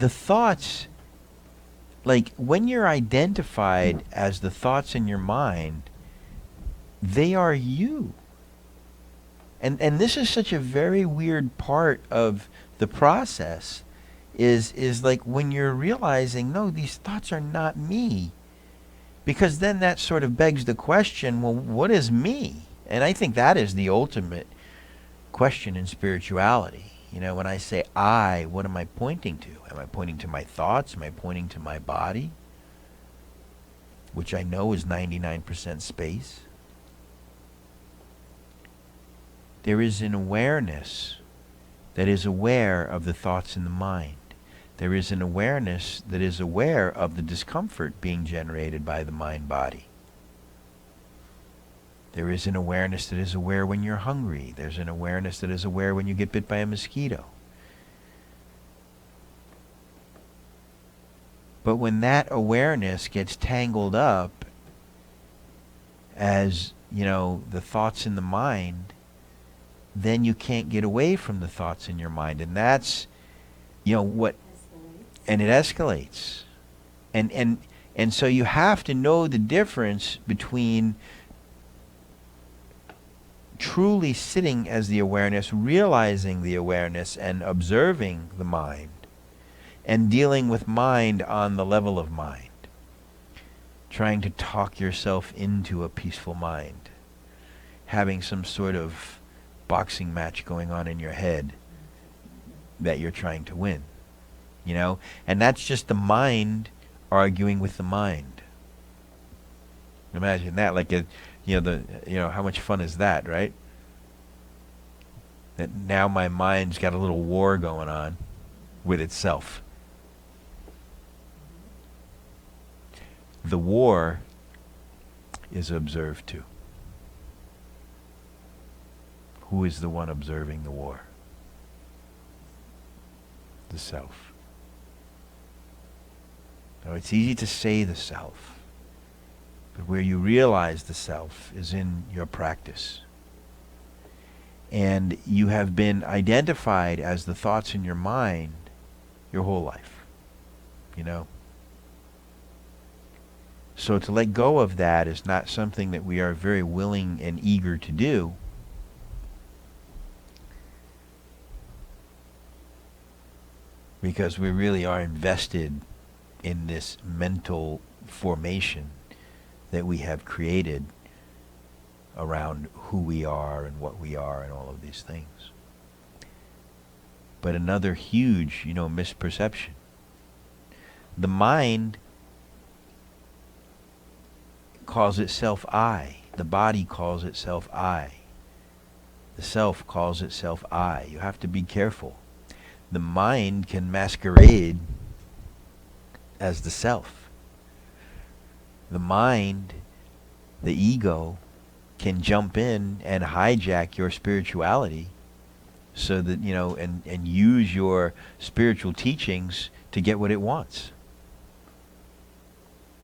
the thoughts, like when you're identified as the thoughts in your mind, they are you. And this is such a very weird part of the process, is like when you're realizing, no, these thoughts are not me. Because then that sort of begs the question, well, what is me? And I think that is the ultimate question in spirituality. You know, when I say I, what am I pointing to? Am I pointing to my thoughts? Am I pointing to my body? Which I know is 99% space. There is an awareness that is aware of the thoughts in the mind. There is an awareness that is aware of the discomfort being generated by the mind-body. There is an awareness that is aware when you're hungry. There's an awareness that is aware when you get bit by a mosquito. But when that awareness gets tangled up as, you know, the thoughts in the mind, then you can't get away from the thoughts in your mind. And that's, you know, what, and it escalates. And so you have to know the difference between truly sitting as the awareness, realizing the awareness, and observing the mind, and dealing with mind on the level of mind. Trying to talk yourself into a peaceful mind. Having some sort of boxing match going on in your head that you're trying to win. You know? And that's just the mind arguing with the mind. Imagine that, like how much fun is that, right? That now my mind's got a little war going on with itself. The war is observed too. Who is the one observing the war? The self. Now it's easy to say the self, but where you realize the self is in your practice. And you have been identified as the thoughts in your mind your whole life, you know? So to let go of that is not something that we are very willing and eager to do. Because we really are invested in this mental formation that we have created around who we are and what we are and all of these things. But another huge, misperception. The mind calls itself I. The body calls itself I. The self calls itself I. You have to be careful. The mind can masquerade as the self. The mind, the ego, can jump in and hijack your spirituality so that, and use your spiritual teachings to get what it wants.